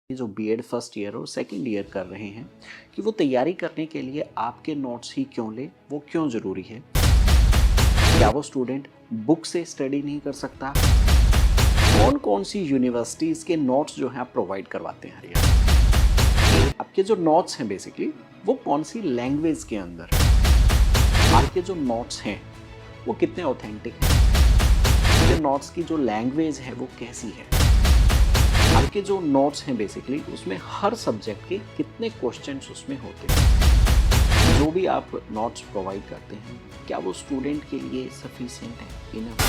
जो BEd first year और second year कर रहे हैं कि वो तैयारी करने के लिए आपके नोट्स ही क्यों ले, वो क्यों ज़रूरी है? क्या वो स्टूडेंट बुक से स्टडी नहीं कर सकता? कौन कौन सी यूनिवर्सिटीज़ के नोट्स जो हैं आप प्रोवाइड करवाते हैं हरियाणा? आपके जो नोट्स हैं बेसिकली वो कौन सी लैंग्वेज के अंदर? आपके जो नोट्स हैं वो कितने ऑथेंटिक हैं? आपके नोट्स की जो लैंग्वेज है वो कैसी है? आपके जो नोट्स हैं बेसिकली उसमें हर सब्जेक्ट के कितने क्वेश्चंस उसमें होते हैं? जो भी आप नोट्स प्रोवाइड करते हैं क्या वो स्टूडेंट के लिए सफिशिएंट है, इनफ?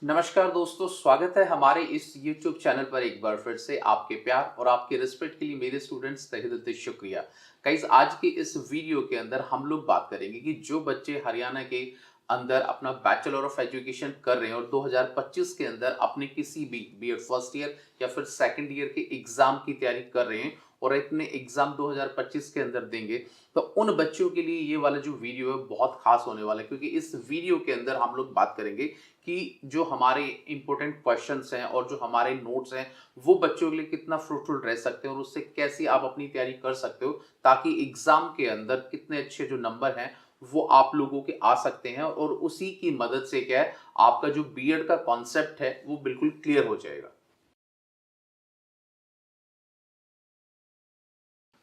नमस्कार दोस्तों, स्वागत है हमारे इस YouTube चैनल पर एक बार फिर से। आपके प्यार और आपके रिस्पेक्ट के लिए मेरे स्टूडेंट्स तहे दिल से शुक्रिया। गाइस, आज की इस वीडियो के अंदर हम लोग बात करेंगे कि जो बच्चे हरियाणा के अंदर अपना बैचलर ऑफ एजुकेशन कर रहे हैं और 2025 के अंदर अपने किसी भी बीएड फर्स्ट ईयर या फिर सेकंड ईयर के एग्जाम की तैयारी कर रहे हैं और इतने एग्जाम 2025 के अंदर देंगे, तो उन बच्चों के लिए ये वाला जो वीडियो है बहुत खास होने वाला है, क्योंकि इस वीडियो के अंदर हम लोग बात करेंगे कि जो हमारे इंपॉर्टेंट क्वेश्चंस हैं और जो हमारे नोट्स हैं वो बच्चों के लिए कितना फ्रूटफुल रह सकते हैं और उससे कैसे आप अपनी तैयारी कर सकते हो ताकि एग्जाम के अंदर कितने अच्छे जो नंबर हैं वो आप लोगों के आ सकते हैं और उसी की मदद से क्या है आपका जो बीएड का कॉन्सेप्ट है वो बिल्कुल क्लियर हो जाएगा।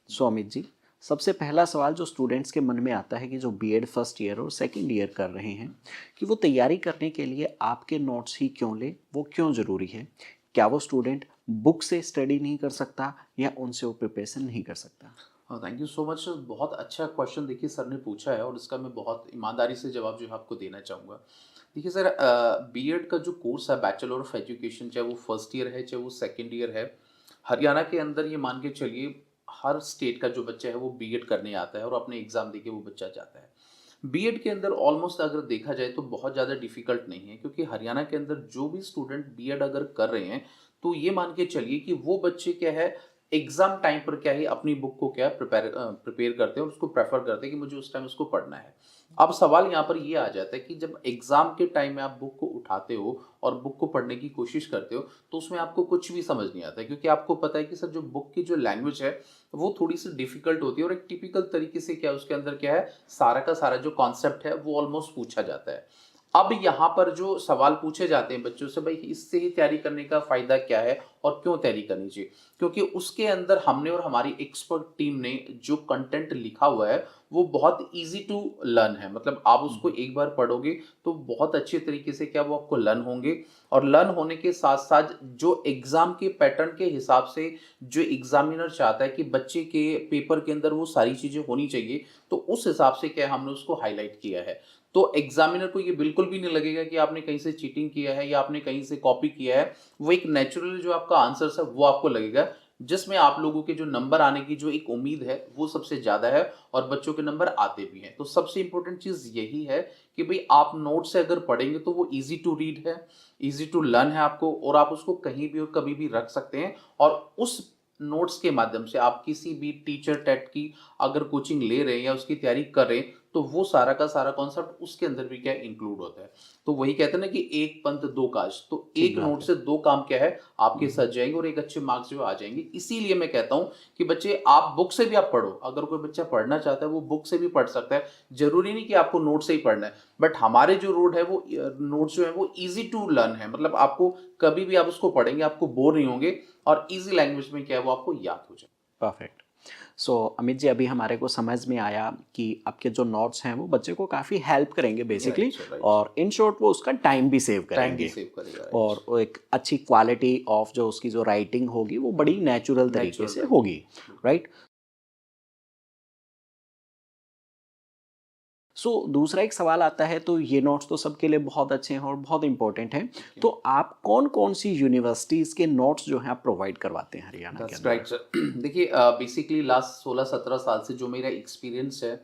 सो अमित जी, सबसे पहला सवाल जो स्टूडेंट्स के मन में आता है कि जो बीएड फर्स्ट ईयर और सेकंड ईयर कर रहे हैं कि वो तैयारी करने के लिए आपके नोट्स ही क्यों ले, वो क्यों ज़रूरी है? क्या वो स्टूडेंट बुक से स्टडी नहीं कर सकता या उनसे वो प्रिपरेशन नहीं कर सकता? Thank you so much. बहुत अच्छा क्वेश्चन देखिए सर ने पूछा है और इसका मैं बहुत ईमानदारी से जवाब जो है आपको देना चाहूँगा। देखिए सर, बीएड का जो कोर्स है बैचलर ऑफ एजुकेशन, चाहे वो फर्स्ट ईयर है चाहे वो सेकंड ईयर है, हरियाणा के अंदर ये मान के चलिए हर स्टेट का जो बच्चा है वो बीएड करने आता है और अपने एग्ज़ाम देके वो बच्चा जाता है। बीएड के अंदर ऑलमोस्ट अगर देखा जाए तो बहुत ज़्यादा डिफ़िकल्ट नहीं है, क्योंकि हरियाणा के अंदर जो भी स्टूडेंट बीएड अगर कर रहे हैं, तो ये मान के चलिए कि वो बच्चे क्या है एग्ज़ाम टाइम पर क्या है अपनी बुक को क्या प्रिपेयर करते हैं और उसको प्रेफ़र करते हैं कि मुझे उस टाइम उसको पढ़ना है। अब सवाल यहाँ पर ये आ जाता है कि जब एग्ज़ाम के टाइम में आप बुक को उठाते हो और बुक को पढ़ने की कोशिश करते हो, तो उसमें आपको कुछ भी समझ नहीं आता है, क्योंकि आपको पता है कि सर जो बुक की जो लैंग्वेज है वो थोड़ी-सी डिफ़िकल्ट होती है और एक टिपिकल तरीके से क्या है उसके अंदर क्या है सारा का सारा जो कॉन्सेप्ट है वो ऑलमोस्ट पूछा जाता है। अब यहाँ पर जो सवाल पूछे जाते हैं बच्चों से, भाई इससे ही तैयारी करने का फ़ायदा क्या है और क्यों तैयारी करनी चाहिए? क्योंकि उसके अंदर हमने और हमारी एक्सपर्ट टीम ने जो कंटेंट लिखा हुआ है वो बहुत ईज़ी टू लर्न है। मतलब आप उसको एक बार पढ़ोगे तो बहुत अच्छे तरीके से क्या वो आपको लर्न होंगे और लर्न होने के साथ-साथ जो एग्ज़ाम के पैटर्न के हिसाब से जो एग्ज़ामिनर चाहता है कि बच्चे के पेपर के अंदर वो सारी चीज़ें होनी चाहिए, तो उस हिसाब से क्या है हमने उसको हाइलाइट किया है। तो एग्ज़ामिनर को ये बिल्कुल भी नहीं लगेगा कि आपने कहीं से चीटिंग किया है या आपने कहीं से कॉपी किया है। वो एक नेचुरल जो आपका आंसर्स है वो आपको लगेगा, जिसमें आप लोगों के जो नंबर आने की जो एक उम्मीद है वो सबसे ज़्यादा है और बच्चों के नंबर आते भी हैं। तो सबसे इम्पोर्टेंट चीज़ यही है कि भई आप नोट से अगर पढ़ेंगे तो वो ईज़ी टू रीड है, ईज़ी टू लर्न है आपको और आप उसको कहीं भी और कभी भी रख सकते हैं और उस नोट्स के माध्यम से आप किसी भी टीचर टेट की अगर कोचिंग ले रहे हैं या उसकी तैयारी कर रहे हैं, तो वो सारा का सारा कॉन्सेप्ट उसके अंदर भी क्या इंक्लूड होता है। तो वही कहते हैं ना कि एक पंथ दो काज, तो ठीक एक बात नोट है। से दो काम क्या है आपके हम्म। सज जाएंगे और एक अच्छे मार्क्स जो आ जाएंगे। इसीलिए मैं कहता हूँ कि बच्चे आप बुक से भी आप पढ़ो, अगर कोई बच्चा पढ़ना चाहता है वो बुक से भी पढ़ सकता है, जरूरी नहीं कि आपको नोट से ही पढ़ना है। बट हमारे जो रोड है वो नोट्स जो है वो ईजी टू लर्न है, मतलब आपको कभी भी आप उसको पढ़ेंगे आपको बोर नहीं होंगे और ईजी लैंग्वेज में क्या है वो आपको याद हो जाए। परफेक्ट। सो अमित जी, अभी हमारे को समझ में आया कि आपके जो नोट्स हैं वो बच्चे को काफ़ी हेल्प करेंगे बेसिकली, राइट सर, राइट। और इन शॉर्ट वो उसका टाइम भी सेव टाइम भी करेंगे सेव करेगा, और राइट। वो एक अच्छी क्वालिटी ऑफ जो उसकी जो राइटिंग होगी वो बड़ी नेचुरल तरीके नेचुरल से राइटिंग। होगी, राइट? सो दूसरा एक सवाल आता है, तो ये नोट्स तो सबके लिए बहुत अच्छे हैं और बहुत इंपॉर्टेंट हैं, तो आप कौन कौन सी यूनिवर्सिटीज़ के नोट्स जो हैं आप प्रोवाइड करवाते हैं हरियाणा के दैट्स अंदर? Right sir. देखिए, बेसिकली लास्ट 16-17 साल से जो मेरा एक्सपीरियंस है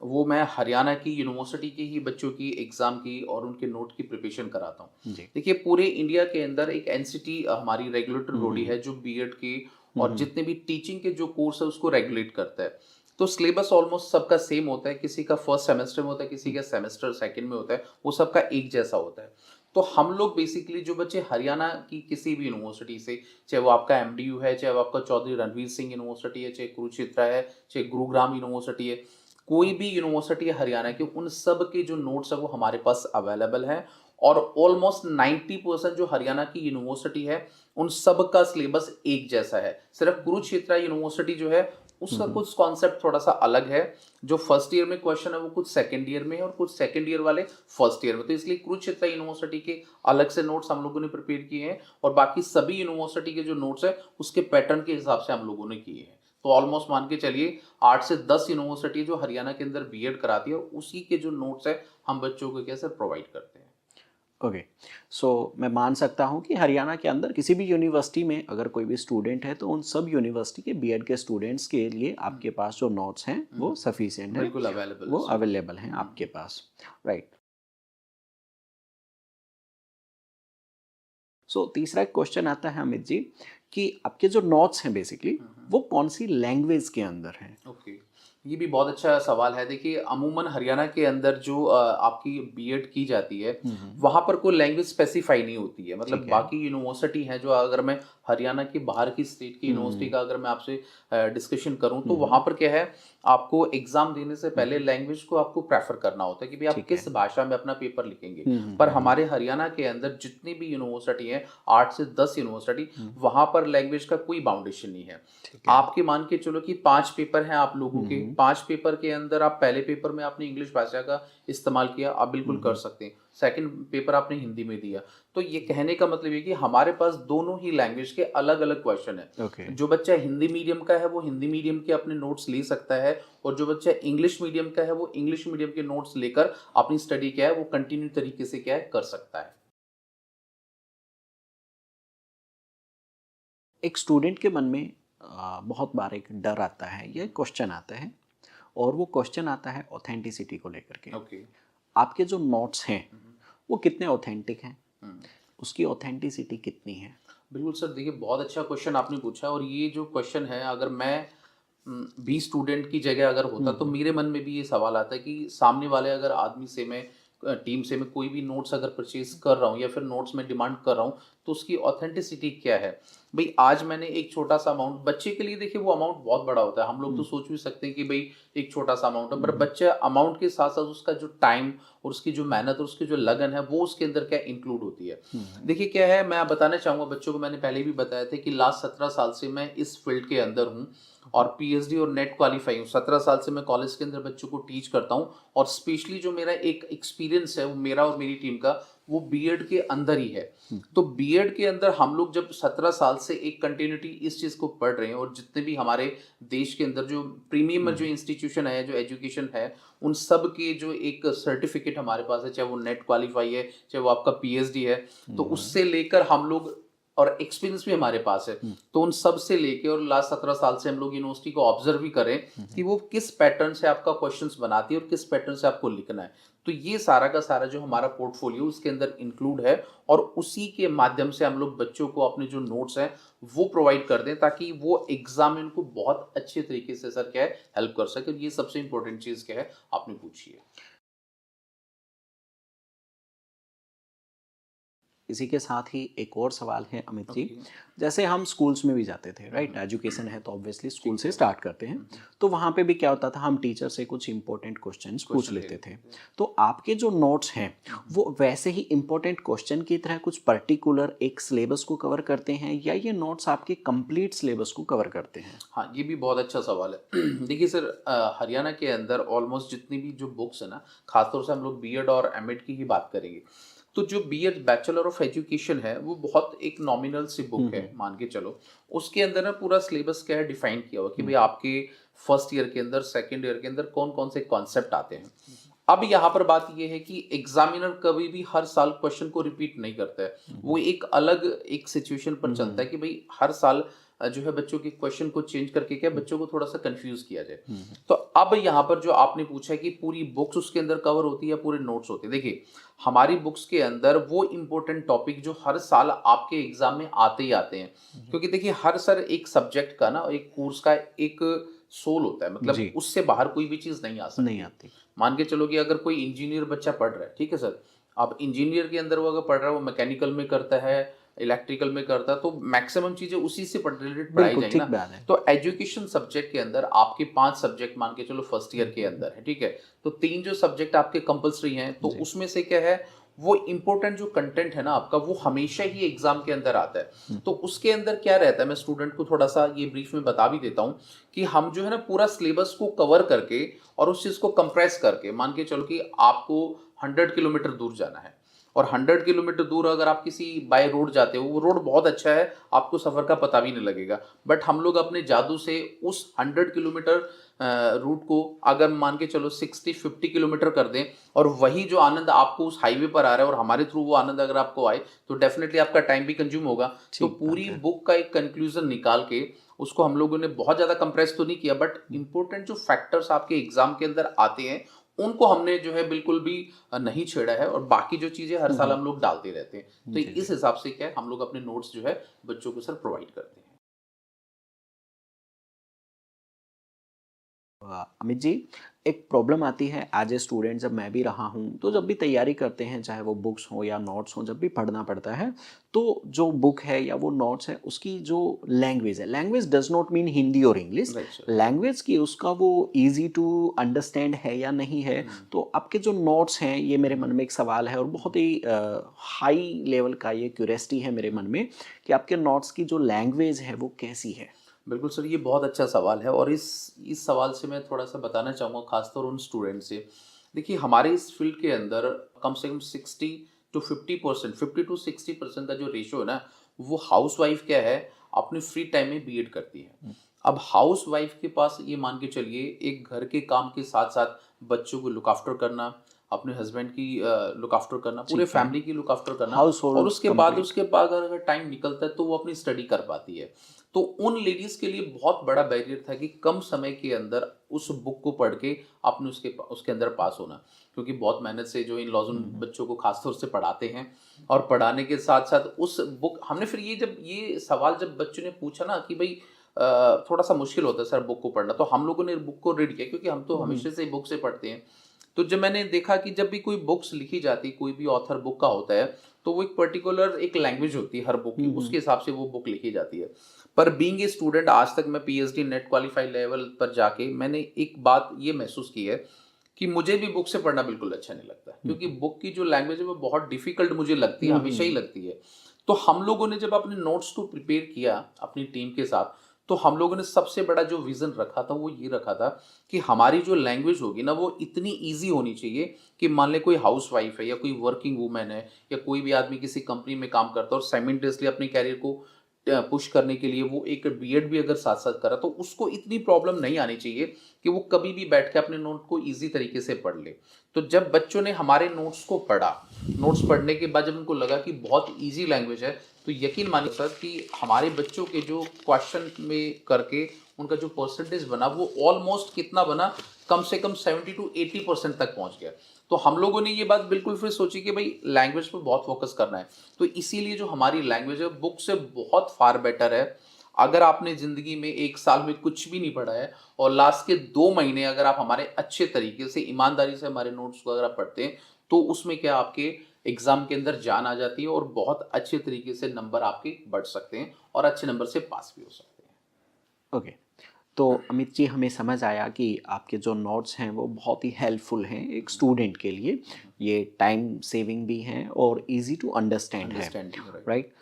वो मैं हरियाणा की यूनिवर्सिटी के ही बच्चों की एग्ज़ाम की और उनके नोट की प्रिपरेशन कराता हूँ। जी। देखिए, पूरे इंडिया के अंदर एक एनसीटी हमारी रेगुलेटरी बॉडी हम्म। है जो बीएड की और हम्म। जितने भी टीचिंग के जो कोर्स है उसको रेगुलेट करता है। तो सिलेबस ऑलमोस्ट सबका सेम होता है, किसी का फर्स्ट सेमेस्टर में होता है, किसी का सेमेस्टर सेकंड में होता है, वो सबका एक जैसा होता है। तो हम लोग बेसिकली जो बच्चे हरियाणा की किसी भी यूनिवर्सिटी से, चाहे वो आपका एमडीयू है, चाहे वो आपका चौधरी रणवीर सिंह यूनिवर्सिटी है, चाहे कुरुक्षेत्र है, चाहे गुरुग्राम यूनिवर्सिटी है, कोई भी यूनिवर्सिटी है हरियाणा की, उन सब के जो नोट्स है वो हमारे पास अवेलेबल है। और ऑलमोस्ट 90% जो हरियाणा की यूनिवर्सिटी है उन सब का सिलेबस एक जैसा है। सिर्फ कुरुक्षेत्र यूनिवर्सिटी जो है उसका कुछ कॉन्सेप्ट थोड़ा सा अलग है। जो फर्स्ट ईयर में क्वेश्चन है वो कुछ सेकंड ईयर में है और कुछ सेकंड ईयर वाले फर्स्ट ईयर में, तो इसलिए कुरुक्षेत्र यूनिवर्सिटी के अलग से नोट्स हम लोगों ने प्रिपेयर किए हैं और बाकी सभी यूनिवर्सिटी के जो नोट्स है उसके पैटर्न के हिसाब से हम लोगों ने किए हैं। तो ऑलमोस्ट मान के चलिए 8 से 10 यूनिवर्सिटी जो हरियाणा के अंदर बीएड कराती है उसी के जो नोट्स है हम बच्चों को कैसे प्रोवाइड करते हैं। ओके, सो मैं मान सकता हूँ कि हरियाणा के अंदर किसी भी यूनिवर्सिटी में अगर कोई भी स्टूडेंट है तो उन सब यूनिवर्सिटी के बीएड के स्टूडेंट्स के लिए आपके पास जो नोट्स हैं वो सफिशिएंट है, बिल्कुल अवेलेबल वो अवेलेबल हैं आपके पास, राइट। सो तीसरा क्वेश्चन आता है अमित जी कि आपके जो नोट्स हैं बेसिकली वो कौन सी लैंग्वेज के अंदर हैं? ओके, ये भी बहुत अच्छा सवाल है। देखिए अमूमन हरियाणा के अंदर जो आपकी बीएड की जाती है वहाँ पर कोई लैंग्वेज स्पेसिफाई नहीं होती है। मतलब ठीक है। बाकी यूनिवर्सिटी हैं जो, अगर मैं हरियाणा के बाहर की स्टेट की यूनिवर्सिटी का अगर मैं आपसे डिस्कशन करूँ तो वहाँ पर क्या है, आपको एग्जाम देने से पहले लैंग्वेज को आपको प्रेफर करना होता है कि भाई आप ठीक है। किस भाषा में अपना पेपर लिखेंगे। पर हमारे हरियाणा के अंदर जितनी भी यूनिवर्सिटी है 8 से 10 यूनिवर्सिटी, वहाँ पर लैंग्वेज का कोई बाउंडेशन नहीं है। ठीक है। आपके मान के चलो कि 5 पेपर हैं आप लोगों के, 5 पेपर के अंदर आप पहले पेपर में आपने इंग्लिश भाषा का इस्तेमाल किया, आप बिल्कुल कर सकते हैं। सेकंड पेपर आपने हिंदी में दिया। तो ये कहने का मतलब ये कि हमारे पास दोनों ही लैंग्वेज के अलग अलग क्वेश्चन है। ओके। जो बच्चा हिंदी मीडियम का है वो हिंदी मीडियम के अपने नोट्स ले सकता है और जो बच्चा इंग्लिश मीडियम का है वो इंग्लिश मीडियम के नोट्स लेकर अपनी स्टडी क्या है वो कंटिन्यू तरीके से क्या है कर सकता है। एक स्टूडेंट के मन में बहुत बार एक डर आता है या क्वेश्चन आता है और वो क्वेश्चन आता है ऑथेंटिसिटी को लेकर के। ओके। आपके जो नोट्स हैं वो कितने ऑथेंटिक हैं, उसकी ऑथेंटिसिटी कितनी है? बिल्कुल सर, देखिए बहुत अच्छा क्वेश्चन आपने पूछा और ये जो क्वेश्चन है अगर मैं भी स्टूडेंट की जगह अगर होता तो मेरे मन में भी ये सवाल आता है कि सामने वाले अगर आदमी से मैं टीम से मैं कोई भी नोट्स अगर परचेज कर रहा हूँ या फिर नोट्स में डिमांड कर रहा हूँ तो उसकी ऑथेंटिसिटी क्या है। भाई आज मैंने एक छोटा सा अमाउंट बच्चे के लिए, देखिए वो अमाउंट बहुत बड़ा होता है, हम लोग तो सोच भी सकते हैं कि भाई एक छोटा सा अमाउंट है, पर बच्चे अमाउंट के साथ साथ उसका जो टाइम और उसकी जो मेहनत और उसकी जो लगन है वो उसके अंदर क्या इंक्लूड होती है। देखिए क्या है, मैं बताना चाहूँगा बच्चों को, मैंने पहले भी बताया था कि लास्ट 17 साल से मैं इस फील्ड के अंदर हूँ और पीएचडी और नेट क्वालिफाई हूँ। 17 साल से मैं कॉलेज के अंदर बच्चों को टीच करता हूँ और स्पेशली जो मेरा एक एक्सपीरियंस है वो मेरा और मेरी टीम का वो बीएड के अंदर ही है। तो बीएड के अंदर हम लोग जब 17 साल से एक कंटिन्यूटी इस चीज़ को पढ़ रहे हैं और जितने भी हमारे देश के अंदर जो प्रीमियम जो इंस्टीट्यूशन है, जो एजुकेशन है, उन सब के जो एक सर्टिफिकेट हमारे पास है, चाहे वो नेट क्वालिफाई है, चाहे वो आपका पीएचडी है, तो उससे लेकर हम लोग, और एक्सपीरियंस भी हमारे पास है, तो उन सब से लेके और लास्ट 17 साल से हम लोग यूनिवर्सिटी को ऑब्जर्व भी करें कि वो किस पैटर्न से आपका क्वेश्चंस बनाती है और किस पैटर्न से आपको लिखना है। तो ये सारा का सारा जो हमारा पोर्टफोलियो उसके अंदर इंक्लूड है और उसी के माध्यम से हम लोग बच्चों को अपने जो नोट्स हैं वो प्रोवाइड कर दें ताकि वो एग्जाम में उनको बहुत अच्छे तरीके से सर क्या है हेल्प कर सके। ये सबसे इंपॉर्टेंट चीज़ क्या है आपने पूछी है। इसी के साथ ही एक और सवाल है अमित जी। ओके। जैसे हम स्कूल्स में भी जाते थे, राइट, एजुकेशन है तो ऑब्वियसली स्कूल से स्टार्ट करते हैं, तो वहाँ पे भी क्या होता था, हम टीचर से कुछ इंपॉर्टेंट क्वेश्चंस पूछ लेते थे। तो आपके जो नोट्स हैं वो वैसे ही इंपॉर्टेंट क्वेश्चन की तरह कुछ पर्टिकुलर एक सिलेबस को कवर करते हैं या ये नोट्स आपके कंप्लीट सिलेबस को कवर करते हैं? हाँ, ये भी बहुत अच्छा सवाल है। देखिए सर, हरियाणा के अंदर ऑलमोस्ट जितनी भी जो बुक्स है ना, खासतौर से हम लोग बीएड और एमएड की ही बात करेंगे, तो जो बीएड बैचलर ऑफ एजुकेशन है वो बहुत एक नॉमिनल सी बुक है मान के चलो। उसके अंदर ना पूरा सिलेबस क्या है डिफाइन किया हुआ कि भाई आपके फर्स्ट ईयर के अंदर, सेकंड ईयर के अंदर कौन कौन से कॉन्सेप्ट आते हैं। अब यहाँ पर बात ये है कि एग्जामिनर कभी भी हर साल क्वेश्चन को रिपीट नहीं करता है, वो एक अलग एक सिचुएशन पर चलता है कि भाई हर साल जो है बच्चों के क्वेश्चन को चेंज करके क्या बच्चों को थोड़ा सा कंफ्यूज किया जाए। तो अब यहाँ पर जो आपने पूछा है कि पूरी बुक्स उसके अंदर कवर होती है या पूरे नोट्स होते हैं, देखिए हमारी बुक्स के अंदर वो इंपॉर्टेंट टॉपिक जो हर साल आपके एग्जाम में आते ही आते हैं, क्योंकि देखिए हर सर एक सब्जेक्ट का ना एक कोर्स का एक सोल होता है, मतलब उससे बाहर कोई भी चीज़ नहीं आ सकती। नहीं आती। मान के चलो कि अगर कोई इंजीनियर बच्चा पढ़ रहा है, ठीक है सर, अब इंजीनियर के अंदर वो अगर पढ़ रहा है, वो मैकेनिकल में करता है, इलेक्ट्रिकल में करता है, तो मैक्सिमम चीज़ें उसी से रिलेटेड पढ़ाई बिल्कुल जाएंगी ठीक ना। बात है। तो एजुकेशन सब्जेक्ट के अंदर आपके 5 सब्जेक्ट मान के चलो फर्स्ट ईयर के अंदर है, ठीक है? तो 3 जो सब्जेक्ट आपके कंपल्सरी हैं, तो जी। उसमें से क्या है, वो इम्पोर्टेंट जो कंटेंट है ना आपका, वो हमेशा ही एग्जाम के अंदर आता है। तो उसके अंदर क्या रहता है, मैं स्टूडेंट को थोड़ा सा ये ब्रीफ में बता भी देता हूँ कि हम जो है ना पूरा सिलेबस को कवर करके और उस चीज़ को कंप्रेस करके, मान के चलो कि आपको 100 किलोमीटर दूर जाना है, और 100 किलोमीटर दूर अगर आप किसी बाय रोड जाते हो, वो रोड बहुत अच्छा है, आपको सफ़र का पता भी नहीं लगेगा। बट हम लोग अपने जादू से उस 100 किलोमीटर रूट को अगर मान के चलो 60-50 किलोमीटर कर दें, और वही जो आनंद आपको उस हाईवे पर आ रहा है और हमारे थ्रू वो आनंद अगर आपको आए, तो डेफिनेटली आपका टाइम भी कंज्यूम होगा। तो ठीक बात पूरी है। बुक का एक कंक्लूजन निकाल के उसको हम लोगों ने बहुत ज़्यादा कंप्रेस तो नहीं किया, बट इंपॉर्टेंट जो फैक्टर्स आपके एग्जाम के अंदर आते हैं, उनको हमने जो है बिल्कुल भी नहीं छेड़ा है, और बाकी जो चीज़ें हर साल हम लोग डालते रहते हैं। तो जी, इस जी। हिसाब से क्या है, हम लोग अपने नोट्स जो है बच्चों को सर प्रोवाइड करते हैं। अमित जी, एक प्रॉब्लम आती है एज ए स्टूडेंट, जब मैं भी रहा हूँ, तो जब भी तैयारी करते हैं, चाहे वो बुक्स हो या नोट्स हो, जब भी पढ़ना पड़ता है, तो जो बुक है या वो नोट्स है, उसकी जो लैंग्वेज है, language does not mean Hindi और इंग्लिश, राइट सर। लैंग्वेज की उसका वो इजी टू अंडरस्टैंड है या नहीं है। तो आपके जो नोट्स हैं, ये मेरे मन में एक सवाल है और बहुत ही हाई लेवल का ये क्यूरियोसिटी है मेरे मन में कि आपके नोट्स की जो लैंग्वेज है वो कैसी है। बिल्कुल सर, ये बहुत अच्छा सवाल है, और इस सवाल से मैं थोड़ा-सा बताना चाहूँगा, खासतौर उन स्टूडेंट से। देखिए, हमारे इस फ़ील्ड के अंदर कम से कम 60 टू 50%, 50 टू 60% का जो रेशियो है ना, वो हाउसवाइफ़ क्या है, अपने फ्री टाइम में बीएड करती है। अब हाउसवाइफ़ के पास ये मान के चलिए, एक घर के काम के साथ-साथ बच्चों को लुक आफ्टर करना, अपने हस्बैंड की लुक आफ्टर करना, पूरे ठीक है। फैमिली की लुक आफ्टर करना, हाउस और होल्ड उसके बाद कंप्लीट। अगर टाइम निकलता है, तो वो अपनी स्टडी कर पाती है। तो उन लेडीज़ के लिए बहुत बड़ा बैरियर था कि कम समय के अंदर उस बुक को पढ़ के आपने उसके अंदर पास होना। क्योंकि बहुत मेहनत से जो इन-लॉज़ उन बच्चों को ख़ास तौर से पढ़ाते हैं, और पढ़ाने के साथ-साथ उस बुक हमने फिर ये सवाल जब बच्चों ने पूछा ना कि भई थोड़ा-सा मुश्किल होता है सर बुक को पढ़ना, तो हम लोगों ने बुक को रीड किया, क्योंकि हम तो हमेशा से ही बुक से पढ़ते हैं। तो जब मैंने देखा कि जब भी कोई बुक्स लिखी जाती, कोई भी ऑथर बुक का होता है, तो वो एक पर्टिकुलर एक लैंग्वेज होती है हर बुक की, उसके हिसाब से वो बुक लिखी जाती है। पर बीइंग ए स्टूडेंट, आज तक मैं पीएचडी नेट क्वालीफाई लेवल पर जाके मैंने एक बात ये महसूस की है कि मुझे भी बुक से पढ़ना बिल्कुल अच्छा नहीं लगता, क्योंकि बुक की जो लैंग्वेज है वो बहुत डिफिकल्ट मुझे लगती है, हमेशा ही लगती है। तो हम लोगों ने जब अपने नोट्स को प्रिपेयर किया अपनी टीम के साथ, तो हम लोगों ने सबसे बड़ा जो विज़न रखा था, वो ये रखा था कि हमारी जो लैंग्वेज होगी ना, वो इतनी ईज़ी होनी चाहिए कि मान लें कोई हाउसवाइफ़ है या कोई वर्किंग वूमेन है, या कोई भी आदमी किसी कंपनी में काम करता है और साइमल्टेनियसली अपने करियर को पुश करने के लिए वो एक बीएड भी अगर साथ-साथ कर रहा है, तो उसको इतनी प्रॉब्लम नहीं आनी चाहिए कि वो कभी भी बैठ के अपने नोट को ईज़ी तरीके से पढ़ ले। तो जब बच्चों ने हमारे नोट्स को पढ़ा, नोट्स पढ़ने के बाद जब उनको लगा कि बहुत ईज़ी लैंग्वेज है, तो यकीन मानिए सर कि हमारे बच्चों के जो क्वेश्चन में करके उनका जो परसेंटेज बना, वो ऑलमोस्ट कितना बना, कम से कम 70 टू 80% तक पहुंच गया। तो हम लोगों ने ये बात बिल्कुल फिर सोची कि भाई लैंग्वेज पे बहुत फोकस करना है। तो इसीलिए जो हमारी लैंग्वेज है बुक से बहुत फार बेटर है। अगर आपने ज़िंदगी में 1 साल में कुछ भी नहीं पढ़ा है, और लास्ट के 2 महीने अगर आप हमारे अच्छे तरीके से ईमानदारी से हमारे नोट्स को अगर आप पढ़ते हैं, तो उसमें क्या आपके एग्ज़ाम के अंदर जान आ जाती है, और बहुत अच्छे तरीके से नंबर आपके बढ़ सकते हैं, और अच्छे नंबर से पास भी हो सकते हैं। ओके। तो अमित जी, हमें समझ आया कि आपके जो नोट्स हैं वो बहुत ही हेल्पफुल हैं एक स्टूडेंट के लिए। ये टाइम सेविंग भी हैं और इजी टू अंडरस्टैंड है, अंडरस्टैंडिंग राइट। राइट?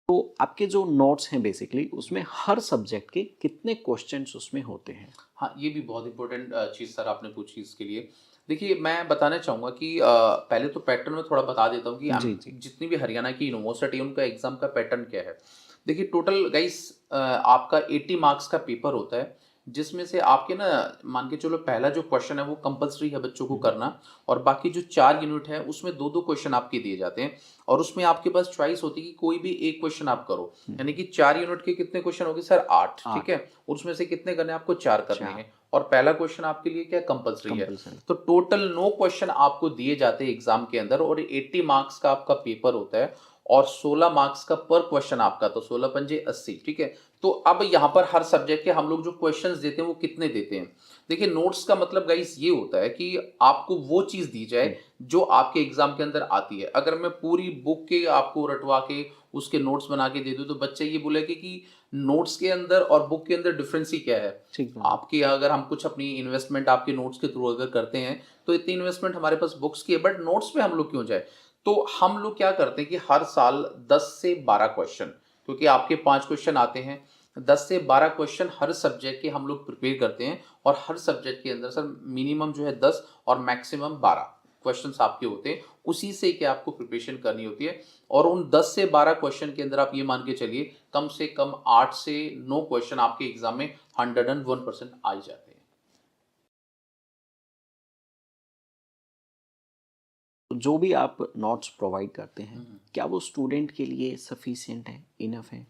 तो आपके जो नोट्स हैं बेसिकली उसमें हर सब्जेक्ट के कितने क्वेश्चंस उसमें होते हैं? हाँ, ये भी बहुत इम्पोर्टेंट चीज़ सर आपने पूछी इसके लिए। देखिए, मैं बताना चाहूँगा कि पहले तो पैटर्न में थोड़ा बता देता हूँ कि जी, जी। जितनी भी हरियाणा की यूनिवर्सिटी है, उनका एग्ज़ाम का पैटर्न क्या है। देखिए, टोटल गाइस आपका 80 मार्क्स का पेपर होता है, जिसमें से आपके ना मान के चलो पहला जो क्वेश्चन है वो कंपल्सरी है बच्चों को करना, और बाकी जो 4 यूनिट है उसमें 2-2 क्वेश्चन आपके दिए जाते हैं, और उसमें आपके पास चॉइस होती है कि कोई भी एक क्वेश्चन आप करो। यानी कि 4 यूनिट के कितने क्वेश्चन हो गए सर? 8, ठीक 8। है? और उसमें से कितने करने हैं आपको? 4 करने 4। हैं, और पहला क्वेश्चन आपके लिए क्या कंपल्सरी है। कंपल्सरी। तो टोटल 9 क्वेश्चन आपको दिए जाते हैं एग्जाम के अंदर, और 80 मार्क्स का आपका पेपर होता है, और 16 मार्क्स का पर क्वेश्चन आपका, तो 16 पंजे 80, ठीक है? तो अब यहाँ पर हर सब्जेक्ट के हम लोग जो क्वेश्चंस देते हैं वो कितने देते हैं। देखिए नोट्स का मतलब गाइस ये होता है कि आपको वो चीज़ दी जाए जो आपके एग्जाम के अंदर आती है। अगर मैं पूरी बुक के आपको रटवा के उसके नोट्स बना के दे दूँ तो बच्चे ये बोलेंगे कि नोट्स के अंदर और बुक के अंदर डिफरेंस ही क्या है। ठीक है। आपकी अगर हम कुछ अपनी इन्वेस्टमेंट आपके नोट्स के थ्रू अगर करते हैं तो इतनी इन्वेस्टमेंट हमारे पास बुक्स की है, बट नोट्स पे हम लोग क्यों जाए। तो हम लोग क्या करते हैं कि हर साल 10 से 12 क्वेश्चन, क्योंकि आपके 5 क्वेश्चन आते हैं, 10 से 12 क्वेश्चन हर सब्जेक्ट के हम लोग प्रिपेयर करते हैं। और हर सब्जेक्ट के अंदर सर मिनिमम जो है 10 और मैक्सिमम 12 क्वेश्चंस आपके होते हैं, उसी से क्या आपको प्रिपरेशन करनी होती है। और उन 10 से 12 क्वेश्चन के अंदर आप ये मान के चलिए कम से कम 8 से 9 क्वेश्चन आपके एग्जाम में 101% आ ही जाते हैं। तो जो भी आप नोट्स प्रोवाइड करते हैं, क्या वो स्टूडेंट के लिए सफिशिएंट है, इनफ है?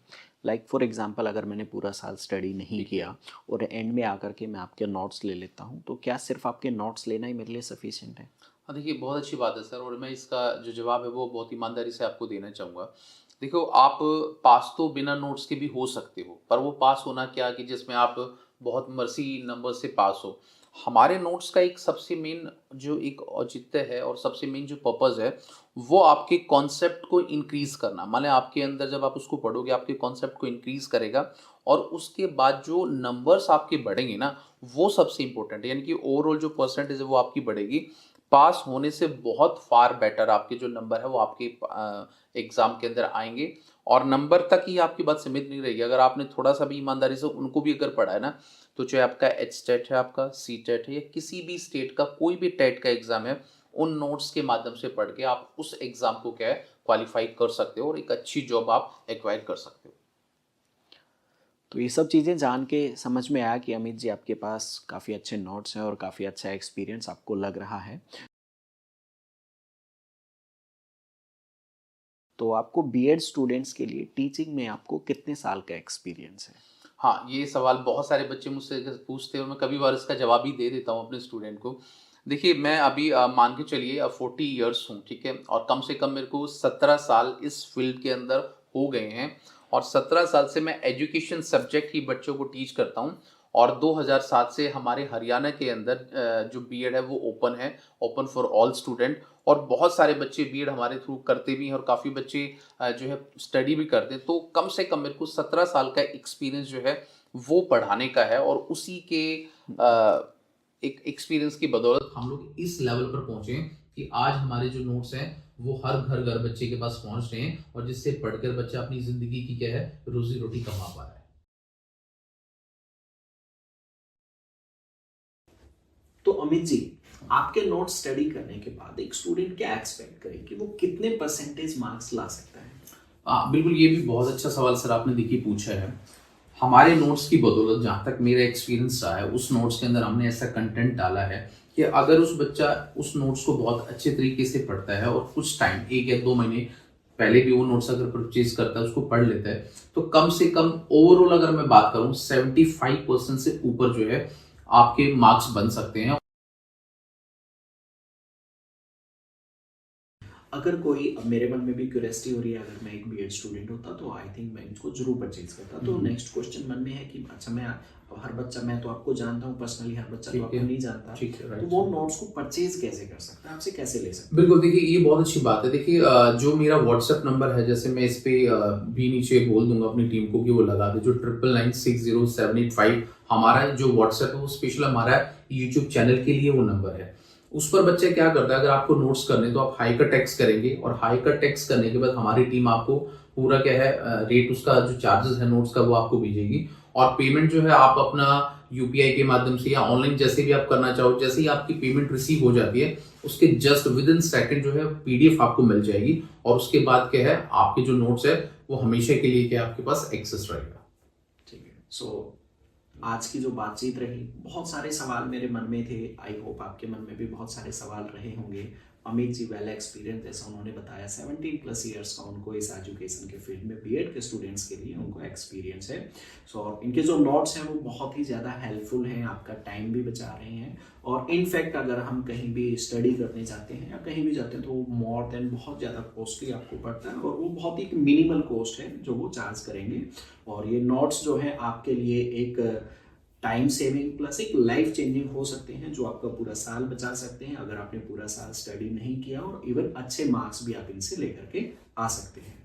लाइक फॉर एग्जांपल अगर मैंने पूरा साल स्टडी नहीं किया और एंड में आकर के मैं आपके नोट्स ले लेता हूँ, तो क्या सिर्फ आपके नोट्स लेना ही मेरे लिए सफिशिएंट है? हाँ, देखिए बहुत अच्छी बात है सर, और मैं इसका जो जवाब है वो बहुत ईमानदारी से आपको देना चाहूँगा। देखो आप पास तो बिना नोट्स के भी हो सकते हो, पर वो पास होना क्या कि जिसमें आप बहुत मर्सी नंबर से पास हो। हमारे नोट्स का एक सबसे मेन जो एक औचित्य है और सबसे मेन जो पर्पज़ है, वो आपके कॉन्सेप्ट को इंक्रीज़ करना। माने आपके अंदर जब आप उसको पढ़ोगे आपके कॉन्सेप्ट को इंक्रीज़ करेगा, और उसके बाद जो नंबर्स आपके बढ़ेंगे ना, वो सबसे इम्पोर्टेंट है। यानी कि ओवरऑल जो परसेंटेज है वो आपकी बढ़ेगी। पास होने से बहुत फार बेटर आपके जो नंबर है वो आपके एग्ज़ाम के अंदर आएँगे। और नंबर तक ही आपकी बात सीमित नहीं रहेगी। अगर आपने थोड़ा-सा भी ईमानदारी से उनको भी अगर पढ़ा है ना, तो चाहे आपका एचटेट है, आपका सीटेट है, या किसी भी स्टेट का कोई भी टेट का एग्ज़ाम है, उन नोट्स के माध्यम से पढ़ के आप उस एग्ज़ाम को क्या है क्वालीफाई कर सकते हो और एक अच्छी जॉब आप एक्वायर कर सकते हो। तो ये सब चीज़ें जान के समझ में आया कि अमित जी आपके पास काफ़ी अच्छे नोट्स हैं और काफ़ी अच्छा एक्सपीरियंस आपको लग रहा है। तो आपको बीएड स्टूडेंट्स के लिए टीचिंग में आपको कितने साल का एक्सपीरियंस है? हाँ, ये सवाल बहुत सारे बच्चे मुझसे अगर पूछते हैं और मैं कभी बार इसका जवाब भी दे देता हूँ अपने स्टूडेंट को। देखिए मैं अभी मान के चलिए 40 इयर्स हूँ, ठीक है? और कम से कम मेरे को 17 साल इस फील्ड के अंदर हो गए हैं, और 17 साल से मैं एजुकेशन सब्जेक्ट ही बच्चों को टीच करता हूँ। और 2007 से हमारे हरियाणा के अंदर जो बीएड है वो ओपन है, ओपन फॉर ऑल स्टूडेंट। और बहुत सारे बच्चे बीएड हमारे थ्रू करते भी हैं और काफ़ी बच्चे जो है स्टडी भी करते हैं। तो कम से कम मेरे को 17 साल का एक्सपीरियंस जो है वो पढ़ाने का है, और उसी के एक एक्सपीरियंस की बदौलत हम लोग इस लेवल पर पहुंचे हैं कि आज हमारे जो नोट्स हैं वो हर घर बच्चे के पास पहुंच रहे हैं, और जिससे पढ़कर बच्चा अपनी ज़िंदगी की क्या है रोज़ी रोटी कमा पा रहा है। तो अमित जी, आपके नोट्स स्टडी करने के बाद एक स्टूडेंट क्या एक्सपेक्ट करे कि वो कितने परसेंटेज मार्क्स ला सकता है? बिल्कुल, ये भी बहुत अच्छा सवाल सर आपने देखिए पूछा है। हमारे नोट्स की बदौलत जहाँ तक मेरा एक्सपीरियंस रहा है, उस नोट्स के अंदर हमने ऐसा कंटेंट डाला है कि अगर उस बच्चा उस नोट्स को बहुत अच्छे तरीके से पढ़ता है और कुछ टाइम 1 या 2 महीने पहले भी वो नोट्स अगर परचेज करता है, उसको पढ़ लेता है, तो कम से कम ओवरऑल अगर मैं बात करूँ 75% से ऊपर जो है आपके मार्क्स बन सकते हैं। अगर कोई, अब मेरे मन में भी क्यूरियोसिटी हो रही है, अगर मैं एक बीएड स्टूडेंट होता तो आई थिंक मैं इसको जरूर परचेज करता। तो नेक्स्ट क्वेश्चन मन में है कि अच्छा मैं हर बच्चा, मैं तो आपको जानता हूँ पर्सनली, हर बच्चा तो आपको नहीं जानता, तो वो नोट्स को परचेज कैसे कर सकता है, आपसे कैसे ले सकता है? बिल्कुल, देखिए ये बहुत अच्छी बात है। देखिए जो मेरा व्हाट्सएप नंबर है, जैसे मैं इस पे भी नीचे बोल दूंगा अपनी टीम को कि वो लगा दे, जो 99960785 हमारा जो व्हाट्सएप है वो स्पेशल हमारा यूट्यूब चैनल के लिए वो नंबर है। उस पर बच्चा क्या करता है, अगर आपको नोट्स करने तो आप हाई का टेक्स्ट करेंगे, और हाई का टेक्स्ट करने के बाद हमारी टीम आपको पूरा क्या है रेट, उसका जो चार्जेस है नोट्स का वो आपको भेजेगी। और पेमेंट जो है आप अपना यूपीआई के माध्यम से या ऑनलाइन जैसे भी आप करना चाहो, जैसे ही आपकी पेमेंट रिसीव हो जाती है उसके जस्ट विद इन सेकंड जो है पीडीएफ आपको मिल जाएगी, और उसके बाद क्या है आपके जो नोट्स है वो हमेशा के लिए क्या आपके पास एक्सेस रहेगा। ठीक है। सो आज की जो बातचीत रही, बहुत सारे सवाल मेरे मन में थे, आई होप आपके मन में भी बहुत सारे सवाल रहे होंगे। अमित जी वेल एक्सपीरियंस, जैसा उन्होंने बताया 17+ ईयर्स का उनको इस एजुकेशन के फील्ड में बीएड के स्टूडेंट्स के लिए उनको एक्सपीरियंस है। और इनके जो नोट्स हैं वो बहुत ही ज़्यादा हेल्पफुल हैं, आपका टाइम भी बचा रहे हैं। और इनफैक्ट अगर हम कहीं भी स्टडी करने जाते हैं या कहीं भी जाते हैं तो मोर देन बहुत ज़्यादा कॉस्टली आपको पड़ता है, और वो बहुत ही मिनिमल कॉस्ट है जो वो चार्ज करेंगे। और ये नोट्स जो है आपके लिए एक टाइम सेविंग प्लस एक लाइफ चेंजिंग हो सकते हैं, जो आपका पूरा साल बचा सकते हैं अगर आपने पूरा साल स्टडी नहीं किया, और इवन अच्छे मार्क्स भी आप इनसे लेकर के आ सकते हैं।